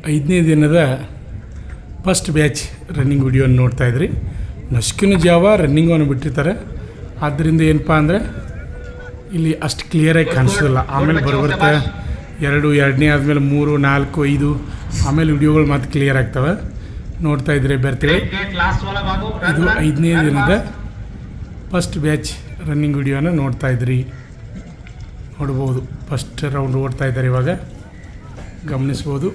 5ನೇ ದಿನದ first batch running ವಿಡಿಯೋನ ನೋಡ್ತಾಯಿದ್ರಿ. ನಸುಕಿನ ಜಾವ ರನ್ನಿಂಗನ್ನು ಬಿಟ್ಟಿರ್ತಾರೆ. ಆದ್ದರಿಂದ ಏನಪ್ಪ ಅಂದರೆ ಇಲ್ಲಿ ಅಷ್ಟು ಕ್ಲಿಯರಾಗಿ ಕಾಣಿಸೋದಿಲ್ಲ. ಆಮೇಲೆ ಬರ್ತಾ ಎರಡನೇ ಆದಮೇಲೆ 3, 4, 5 ಆಮೇಲೆ ವಿಡಿಯೋಗಳು ಮತ್ತೆ ಕ್ಲಿಯರ್ ಆಗ್ತವೆ. ನೋಡ್ತಾ ಇದ್ರಿ ಅಭ್ಯರ್ಥಿಗಳು, ಇದು 5ನೇ ದಿನದ ಫಸ್ಟ್ ಬ್ಯಾಚ್ ರನ್ನಿಂಗ್ ವಿಡಿಯೋನ ನೋಡ್ತಾಯಿದ್ರಿ. ನೋಡ್ಬೋದು ಫಸ್ಟ್ ರೌಂಡ್ ಓಡ್ತಾ ಇದ್ದಾರೆ. ಇವಾಗ ಗಮನಿಸ್ಬೋದು.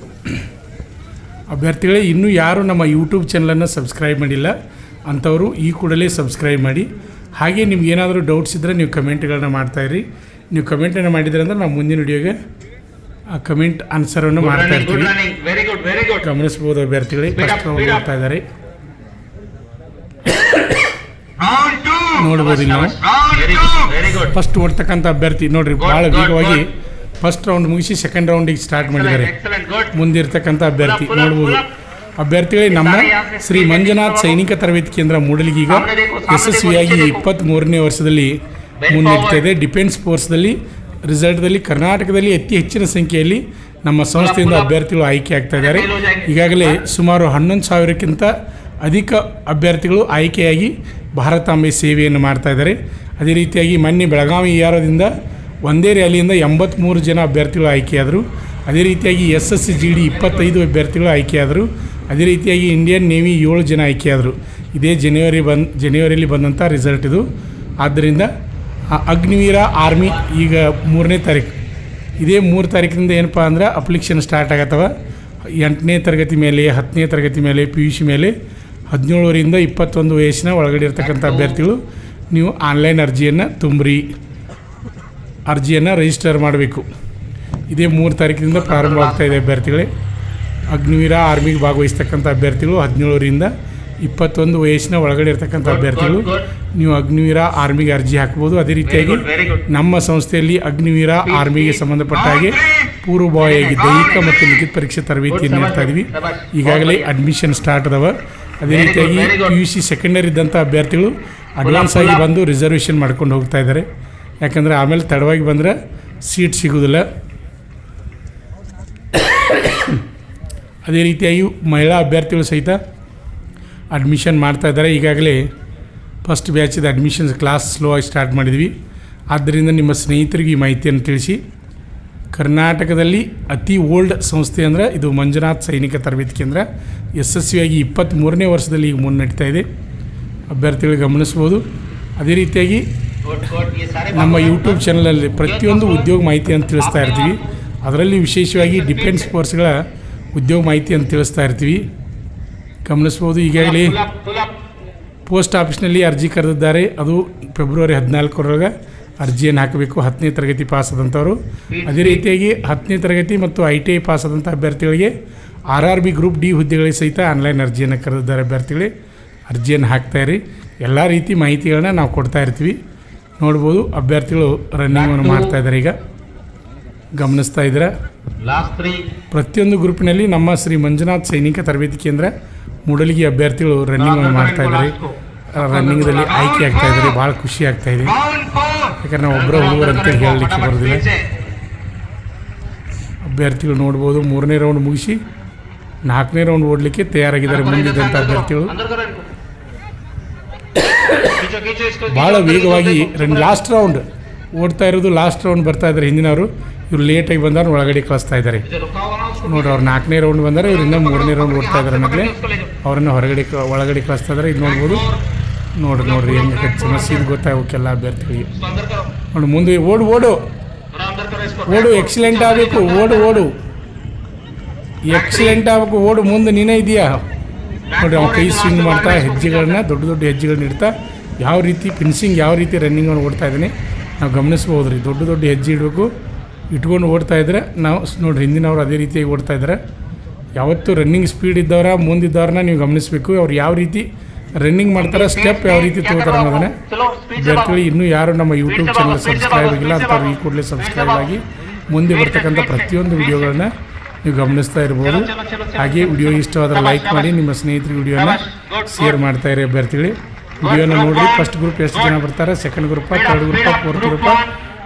ಅಭ್ಯರ್ಥಿಗಳೇ, ಇನ್ನೂ ಯಾರು ನಮ್ಮ ಯೂಟ್ಯೂಬ್ ಚಾನಲನ್ನು ಸಬ್ಸ್ಕ್ರೈಬ್ ಮಾಡಿಲ್ಲ ಅಂಥವರು ಈ ಕೂಡಲೇ ಸಬ್ಸ್ಕ್ರೈಬ್ ಮಾಡಿ. ಹಾಗೆ ನಿಮ್ಗೆ ಏನಾದರೂ ಡೌಟ್ಸ್ ಇದ್ದರೆ ನೀವು ಕಮೆಂಟ್ಗಳನ್ನ ಮಾಡ್ತಾಯಿರಿ. ನೀವು ಕಮೆಂಟನ್ನು ಮಾಡಿದ್ರೆ ಅಂದರೆ ನಾವು ಮುಂದಿನ ವಿಡಿಯೋಗೆ ಆ ಕಮೆಂಟ್ ಆನ್ಸರನ್ನು ಮಾಡ್ತಾ ಇರ್ತೀವಿ. ಗಮನಿಸ್ಬೋದು ಅಭ್ಯರ್ಥಿಗಳೇ, ಫಸ್ಟ್ ರೌಂಡ್ ಓಡ್ತಾ ಇದ್ದಾರೆ. ನೋಡ್ಬೋದು ಇಲ್ಲಿ ನಾವು ಫಸ್ಟ್ ಓಡ್ತಕ್ಕಂಥ ಅಭ್ಯರ್ಥಿ ನೋಡ್ರಿ, ಭಾಳ ವೇಗವಾಗಿ ಫಸ್ಟ್ ರೌಂಡ್ ಮುಗಿಸಿ ಸೆಕೆಂಡ್ ರೌಂಡಿಗೆ ಸ್ಟಾರ್ಟ್ ಮಾಡಿದ್ದಾರೆ. ಮುಂದಿರ್ತಕ್ಕಂಥ ಅಭ್ಯರ್ಥಿ ನೋಡ್ಬೋದು. ಅಭ್ಯರ್ಥಿಗಳೇ, ನಮ್ಮ ಶ್ರೀ ಮಂಜುನಾಥ್ ಸೈನಿಕ ತರಬೇತಿ ಕೇಂದ್ರ ಮೂಡಲಿಗೀಗ ಯಶಸ್ವಿಯಾಗಿ 23ನೇ ವರ್ಷದಲ್ಲಿ ಮುನ್ನಡೀತಾ ಇದೆ. ಡಿಫೆನ್ಸ್ ಫೋರ್ಸ್ದಲ್ಲಿ ರಿಸಲ್ಟ್ದಲ್ಲಿ ಕರ್ನಾಟಕದಲ್ಲಿ ಅತಿ ಹೆಚ್ಚಿನ ಸಂಖ್ಯೆಯಲ್ಲಿ ನಮ್ಮ ಸಂಸ್ಥೆಯಿಂದ ಅಭ್ಯರ್ಥಿಗಳು ಆಯ್ಕೆ ಆಗ್ತಾ ಇದ್ದಾರೆ. ಈಗಾಗಲೇ ಸುಮಾರು 11,000ಕ್ಕಿಂತ ಅಧಿಕ ಅಭ್ಯರ್ಥಿಗಳು ಆಯ್ಕೆಯಾಗಿ ಭಾರತಾಂಬೆ ಸೇವೆಯನ್ನು ಮಾಡ್ತಾ ಇದ್ದಾರೆ. ಅದೇ ರೀತಿಯಾಗಿ ಮೊನ್ನೆ ಬೆಳಗಾವಿ ಯಾರದಿಂದ ಒಂದೇ ರ್ಯಾಲಿಯಿಂದ 83 ಜನ ಅಭ್ಯರ್ಥಿಗಳು ಆಯ್ಕೆಯಾದರು. ಅದೇ ರೀತಿಯಾಗಿ SSGD 25 ಅಭ್ಯರ್ಥಿಗಳು ಆಯ್ಕೆಯಾದರು. ಅದೇ ರೀತಿಯಾಗಿ ಇಂಡಿಯನ್ ನೇವಿ 7 ಜನ ಆಯ್ಕೆಯಾದರು. ಇದೇ ಜನವರಿಯಲ್ಲಿ ಬಂದಂಥ ರಿಸಲ್ಟ್ ಇದು. ಆದ್ದರಿಂದ ಅಗ್ನಿವೀರ ಆರ್ಮಿ ಈಗ 3ನೇ ತಾರೀಕು, ಇದೇ 3 ತಾರೀಕಿನಿಂದ ಏನಪ್ಪ ಅಂದ್ರೆ ಅಪ್ಲಿಕೇಶನ್ ಸ್ಟಾರ್ಟ್ ಆಗತ್ತವ. 8ನೇ ತರಗತಿ ಮೇಲೆ, 10ನೇ ತರಗತಿ ಮೇಲೆ, PUC ಮೇಲೆ 17ರಿಂದ 21 ವಯಸ್ಸಿನ ಒಳಗಡೆ ಇರ್ತಕ್ಕಂಥ ಅಭ್ಯರ್ಥಿಗಳು ನೀವು ಆನ್ಲೈನ್ ಅರ್ಜಿಯನ್ನು ತುಂಬ್ರಿ, ಅರ್ಜಿಯನ್ನು ರಿಜಿಸ್ಟರ್ ಮಾಡಬೇಕು. ಇದೇ 3 ತಾರೀಕಿನಿಂದ ಪ್ರಾರಂಭ ಆಗ್ತಾಯಿದೆ ಅಭ್ಯರ್ಥಿಗಳೇ. ಅಗ್ನಿವೀರ ಆರ್ಮಿಗೆ ಭಾಗವಹಿಸ್ತಕ್ಕಂಥ ಅಭ್ಯರ್ಥಿಗಳು 17ರಿಂದ 21 ವಯಸ್ಸಿನ ಒಳಗಡೆ ಇರ್ತಕ್ಕಂಥ ಅಭ್ಯರ್ಥಿಗಳು ನೀವು ಅಗ್ನಿವೀರ ಆರ್ಮಿಗೆ ಅರ್ಜಿ ಹಾಕ್ಬೋದು. ಅದೇ ರೀತಿಯಾಗಿ ನಮ್ಮ ಸಂಸ್ಥೆಯಲ್ಲಿ ಅಗ್ನಿವೀರ ಆರ್ಮಿಗೆ ಸಂಬಂಧಪಟ್ಟ ಹಾಗೆ ಪೂರ್ವಭಾವಿಯಾಗಿ ದೈಹಿಕ ಮತ್ತು ಲಿಖಿತ ಪರೀಕ್ಷೆ ತರಬೇತಿಯನ್ನು ನೀಡ್ತಾ ಇದ್ವಿ. ಈಗಾಗಲೇ ಅಡ್ಮಿಷನ್ ಸ್ಟಾರ್ಟ್ ಅದಾವ. ಅದೇ ರೀತಿಯಾಗಿ PUC ಸೆಕೆಂಡರಿ ಇದ್ದಂಥ ಅಭ್ಯರ್ಥಿಗಳು ಅಡ್ವಾನ್ಸ್ ಆಗಿ ಬಂದು ರಿಸರ್ವೇಷನ್ ಮಾಡ್ಕೊಂಡು ಹೋಗ್ತಾ ಇದ್ದಾರೆ. ಯಾಕಂದರೆ ಆಮೇಲೆ ತಡವಾಗಿ ಬಂದರೆ ಸೀಟ್ ಸಿಗೋದಿಲ್ಲ. ಅದೇ ರೀತಿಯಾಗಿ ಮಹಿಳಾ ಅಭ್ಯರ್ಥಿಗಳು ಸಹಿತ ಅಡ್ಮಿಷನ್ ಮಾಡ್ತಾ ಇದ್ದಾರೆ. ಈಗಾಗಲೇ ಫಸ್ಟ್ ಬ್ಯಾಚಿದ ಅಡ್ಮಿಷನ್ಸ್ ಕ್ಲಾಸ್ ಸ್ಲೋ ಆಗಿ ಸ್ಟಾರ್ಟ್ ಮಾಡಿದ್ವಿ. ಆದ್ದರಿಂದ ನಿಮ್ಮ ಸ್ನೇಹಿತರಿಗೆ ಈ ಮಾಹಿತಿಯನ್ನು ತಿಳಿಸಿ. ಕರ್ನಾಟಕದಲ್ಲಿ ಅತಿ ಓಲ್ಡ್ ಸಂಸ್ಥೆ ಅಂದರೆ ಇದು ಮಂಜುನಾಥ್ ಸೈನಿಕ ತರಬೇತಿ ಕೇಂದ್ರ. ಯಶಸ್ವಿಯಾಗಿ 23ನೇ ವರ್ಷದಲ್ಲಿ ಈಗ ಮುನ್ನಡೀತಾ ಇದೆ. ಅಭ್ಯರ್ಥಿಗಳು ಗಮನಿಸ್ಬೋದು. ಅದೇ ರೀತಿಯಾಗಿ ನಮ್ಮ ಯೂಟ್ಯೂಬ್ ಚಾನಲಲ್ಲಿ ಪ್ರತಿಯೊಂದು ಉದ್ಯೋಗ ಮಾಹಿತಿಯನ್ನು ತಿಳಿಸ್ತಾ ಇರ್ತೀವಿ. ಅದರಲ್ಲಿ ವಿಶೇಷವಾಗಿ ಡಿಫೆನ್ಸ್ ಫೋರ್ಸ್ಗಳ ಉದ್ಯೋಗ ಮಾಹಿತಿಯನ್ನು ತಿಳಿಸ್ತಾ ಇರ್ತೀವಿ. ಗಮನಿಸ್ಬೋದು. ಈಗಾಗಲೇ ಪೋಸ್ಟ್ ಆಫೀಸ್ನಲ್ಲಿ ಅರ್ಜಿ ಕರೆದಿದ್ದಾರೆ. ಅದು ಫೆಬ್ರವರಿ 14ರೊಳಗೆ ಅರ್ಜಿಯನ್ನು ಹಾಕಬೇಕು, 10ನೇ ತರಗತಿ ಪಾಸಾದಂಥವರು. ಅದೇ ರೀತಿಯಾಗಿ 10ನೇ ತರಗತಿ ಮತ್ತು ITI ಪಾಸಾದಂಥ ಅಭ್ಯರ್ಥಿಗಳಿಗೆ RRB ಗ್ರೂಪ್ D ಹುದ್ದೆಗಳಿಗೆ ಸಹಿತ ಆನ್ಲೈನ್ ಅರ್ಜಿಯನ್ನು ಕರೆದಿದ್ದಾರೆ. ಅಭ್ಯರ್ಥಿಗಳೇ, ಅರ್ಜಿಯನ್ನು ಹಾಕ್ತಾಯಿರಿ. ಎಲ್ಲ ರೀತಿ ಮಾಹಿತಿಗಳನ್ನ ನಾವು ಕೊಡ್ತಾ ಇರ್ತೀವಿ. ನೋಡ್ಬೋದು ಅಭ್ಯರ್ಥಿಗಳು ರನ್ನಿಂಗನ್ನು ಮಾಡ್ತಾ ಇದ್ದಾರೆ. ಈಗ ಗಮನಿಸ್ತಾ ಇದ್ದಾರೆ. ಪ್ರತಿಯೊಂದು ಗ್ರೂಪಿನಲ್ಲಿ ನಮ್ಮ ಶ್ರೀ ಮಂಜುನಾಥ್ ಸೈನಿಕ ತರಬೇತಿ ಕೇಂದ್ರ ಮೂಡಲಿಗೆ ಅಭ್ಯರ್ಥಿಗಳು ರನ್ನಿಂಗನ್ನು ಮಾಡ್ತಾ ಇದ್ದಾರೆ. ರನ್ನಿಂಗ್ದಲ್ಲಿ ಆಯ್ಕೆ ಆಗ್ತಾ ಇದ್ದಾರೆ. ಭಾಳ ಖುಷಿ ಆಗ್ತಾ ಇದೆ. ಯಾಕಂದ್ರೆ ನಾವು ಒಬ್ಬರ ಹುಡುಗರು ಅಂತೇಳಿ ಹೇಳಲಿಕ್ಕೆ ಬರೋದಿಲ್ಲ. ಅಭ್ಯರ್ಥಿಗಳು ನೋಡ್ಬೋದು 3ನೇ ರೌಂಡ್ ಮುಗಿಸಿ 4ನೇ ರೌಂಡ್ ಓಡಲಿಕ್ಕೆ ತಯಾರಾಗಿದ್ದಾರೆ. ಮುಂದಿದ್ದಂಥ ಅಭ್ಯರ್ಥಿಗಳು ಭಾಳ ವೇಗವಾಗಿ ಲಾಸ್ಟ್ ರೌಂಡ್ ಓಡ್ತಾ ಇರೋದು. ಲಾಸ್ಟ್ ರೌಂಡ್ ಬರ್ತಾ ಇದ್ದಾರೆ ಹಿಂದಿನವರು. ಇವ್ರು ಲೇಟಾಗಿ ಬಂದವ್ರು ಒಳಗಡೆ ಕಳಿಸ್ತಾ ಇದ್ದಾರೆ. ನೋಡ್ರಿ, ಅವ್ರು 4ನೇ ರೌಂಡ್ ಬಂದರೆ ಇವ್ರು ಇನ್ನೂ 3ನೇ ರೌಂಡ್ ಓಡ್ತಾ ಇದ್ದಾರೆ ಅನ್ನೋದೇ ಅವರನ್ನು ಒಳಗಡೆ ಕಳಿಸ್ತಾ ಇದ್ದಾರೆ. ಇದು ನೋಡ್ಬೋದು. ನೋಡ್ರಿ ಹೆಂಗೆ ಸಮಸ್ಯೆ ಇದು ಗೊತ್ತಾಗಬೇಕೆಲ್ಲ ಅಭ್ಯರ್ಥಿಗಳಿಗೆ. ನೋಡಿ ಮುಂದೆ ಓಡು ಎಕ್ಸಲೆಂಟ್ ಆಗಬೇಕು. ಓಡು ಎಕ್ಸಲೆಂಟ್ ಆಗಬೇಕು. ಓಡು ಮುಂದೆ ನೀನೇ ಇದೆಯಾ ನೋಡಿರಿ. ಅವ್ನು ಕೈ ಸ್ವಿಂಗ್ ಮಾಡ್ತಾ ಹೆಜ್ಜೆಗಳನ್ನ ದೊಡ್ಡ ಹೆಜ್ಜೆಗಳನ್ನ ಇಡ್ತಾ ಯಾವ ರೀತಿ ಫಿನಿಶಿಂಗ್ ಯಾವ ರೀತಿ ರನ್ನಿಂಗನ್ನು ಓಡ್ತಾ ಇದ್ದೀನಿ ನಾವು ಗಮನಿಸ್ಬೋದು ರೀ. ದೊಡ್ಡ ಹೆಜ್ಜೆ ಇಡಬೇಕು, ಇಟ್ಕೊಂಡು ಓಡ್ತಾ ಇದ್ರೆ ನಾವು ನೋಡಿರಿ. ಹಿಂದಿನವ್ರು ಅದೇ ರೀತಿಯಾಗಿ ಓಡ್ತಾ ಇದ್ದಾರೆ. ಯಾವತ್ತು ರನ್ನಿಂಗ್ ಸ್ಪೀಡ್ ಇದ್ದವರ ಮುಂದಿದ್ದವ್ರನ್ನ ನೀವು ಗಮನಿಸಬೇಕು. ಅವ್ರು ಯಾವ ರೀತಿ ರನ್ನಿಂಗ್ ಮಾಡ್ತಾರೆ, ಸ್ಟೆಪ್ ಯಾವ ರೀತಿ ತೊಗೋತಾರೆ ಅನ್ನೋದನ್ನು. ಅಭ್ಯರ್ಥಿಗಳು ಇನ್ನೂ ಯಾರು ನಮ್ಮ ಯೂಟ್ಯೂಬ್ ಚಾನಲ್ ಸಬ್ಸ್ಕ್ರೈಬ್ ಆಗಿಲ್ಲ ಅಂಥವ್ರು ಈ ಕೂಡಲೇ ಸಬ್ಸ್ಕ್ರೈಬ್ ಆಗಿ ಮುಂದೆ ಬರ್ತಕ್ಕಂಥ ಪ್ರತಿಯೊಂದು ವಿಡಿಯೋಗಳನ್ನ ನೀವು ಗಮನಿಸ್ತಾ ಇರ್ಬೋದು. ಹಾಗೆ ವಿಡಿಯೋ ಇಷ್ಟವಾದರೆ ಲೈಕ್ ಮಾಡಿ, ನಿಮ್ಮ ಸ್ನೇಹಿತರಿಗೆ ವಿಡಿಯೋನ ಶೇರ್ ಮಾಡ್ತಾ ಇರಿ. ಅಭ್ಯರ್ಥಿಗಳು ವಿಡಿಯೋನ ನೋಡಿರಿ. ಫಸ್ಟ್ ಗ್ರೂಪ್ ಎಷ್ಟು ಜನ ಬರ್ತಾರೆ, ಸೆಕೆಂಡ್ ಗ್ರೂಪ, ಥರ್ಡ್ ಗ್ರೂಪ, ಫೋರ್ತ್ ಗ್ರೂಪ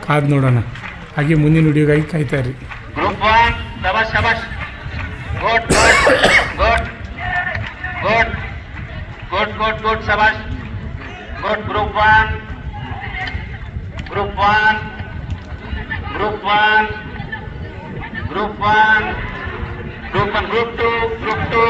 ಕಾದು ನೋಡೋಣ. ಹಾಗೆ ಮುಂದಿನ ವಿಡಿಯೋಗಾಗಿ ಕಾಯ್ತಾ ಇರಿ. Good. Shabash. Good. Group 1. Group 2. Group 2.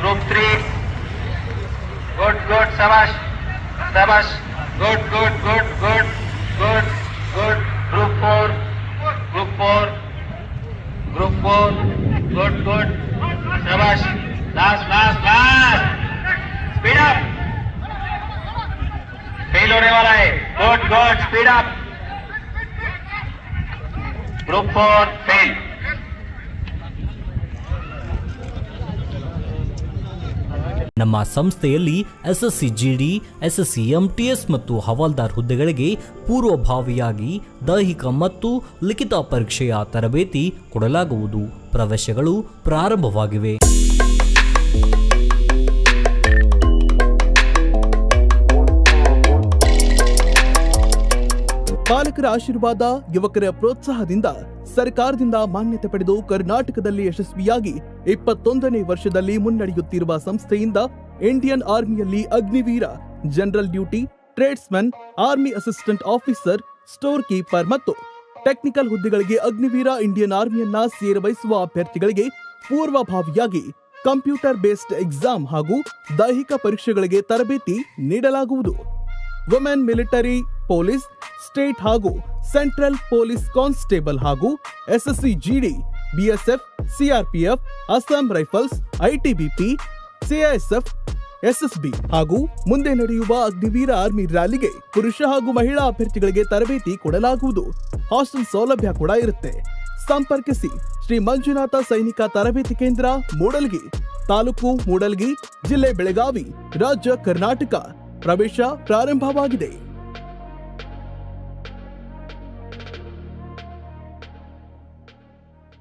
Group 3. Good. Shabash. Good. Group 4. Good. Shabash. Last. Speed up. Fail होने वाला है. Good. Speed up. Group 4 fail. ನಮ್ಮ ಸಂಸ್ಥೆಯಲ್ಲಿ SSC GD, SSC MTS ಮತ್ತು ಹವಾಲ್ದಾರ್ ಹುದ್ದೆಗಳಿಗೆ ಪೂರ್ವಭಾವಿಯಾಗಿ ದೈಹಿಕ ಮತ್ತು ಲಿಖಿತ ಪರೀಕ್ಷೆಯ ತರಬೇತಿ ಕೊಡಲಾಗುವುದು. ಪ್ರವೇಶಗಳು ಪ್ರಾರಂಭವಾಗಿವೆ. ಪಾಲಕರ ಆಶೀರ್ವಾದ, ಯುವಕರ ಪ್ರೋತ್ಸಾಹದಿಂದ ಸರ್ಕಾರದಿಂದ ಮಾನ್ಯತೆ ಪಡೆದು ಕರ್ನಾಟಕದಲ್ಲಿ ಯಶಸ್ವಿಯಾಗಿ 21ನೇ ವರ್ಷದಲ್ಲಿ ಮುನ್ನಡೆಯುತ್ತಿರುವ ಸಂಸ್ಥೆಯಿಂದ ಇಂಡಿಯನ್ ಆರ್ಮಿಯಲ್ಲಿ Agniveer, general duty, tradesman, army assistant officer, store keeper ಮತ್ತು ಟೆಕ್ನಿಕಲ್ ಹುದ್ದೆಗಳಿಗೆ ಅಗ್ನಿವೀರ ಇಂಡಿಯನ್ ಆರ್ಮಿಯನ್ನ ಸೇರಬಯಸುವ ಅಭ್ಯರ್ಥಿಗಳಿಗೆ ಪೂರ್ವಭಾವಿಯಾಗಿ ಕಂಪ್ಯೂಟರ್ ಬೇಸ್ಡ್ ಎಕ್ಸಾಮ್ ಹಾಗೂ ದೈಹಿಕ ಪರೀಕ್ಷೆಗಳಿಗೆ ತರಬೇತಿ ನೀಡಲಾಗುವುದು. ವುಮೆನ್ ಮಿಲಿಟರಿ, ಪೊಲೀಸ್, ಸ್ಟೇಟ್ ಹಾಗೂ ಸೆಂಟ್ರಲ್ ಪೊಲೀಸ್ ಕಾನ್ಸ್ಟೇಬಲ್ ಹಾಗೂ SSC GD, BSF, CRPF, Assam rifles, ITBP, CISF, SSB ಹಾಗೂ ಮುಂದೆ ನಡೆಯುವ ಅಗ್ನಿವೀರ ಆರ್ಮಿ ರ್ಯಾಲಿಗೆ ಪುರುಷ ಹಾಗೂ ಮಹಿಳಾ ಅಭ್ಯರ್ಥಿಗಳಿಗೆ ತರಬೇತಿ ಕೊಡಲಾಗುವುದು. ಹಾಸ್ಟೆಲ್ ಸೌಲಭ್ಯ ಕೂಡ ಇರುತ್ತೆ. ಸಂಪರ್ಕಿಸಿ ಶ್ರೀ ಮಂಜುನಾಥ ಸೈನಿಕ ತರಬೇತಿ ಕೇಂದ್ರ, ಮೂಡಲ್ಗಿ, ತಾಲೂಕು ಮೂಡಲ್ಗಿ, ಜಿಲ್ಲೆ ಬೆಳಗಾವಿ, ರಾಜ್ಯ ಕರ್ನಾಟಕ. ಪ್ರವೇಶ ಪ್ರಾರಂಭವಾಗಿದೆ.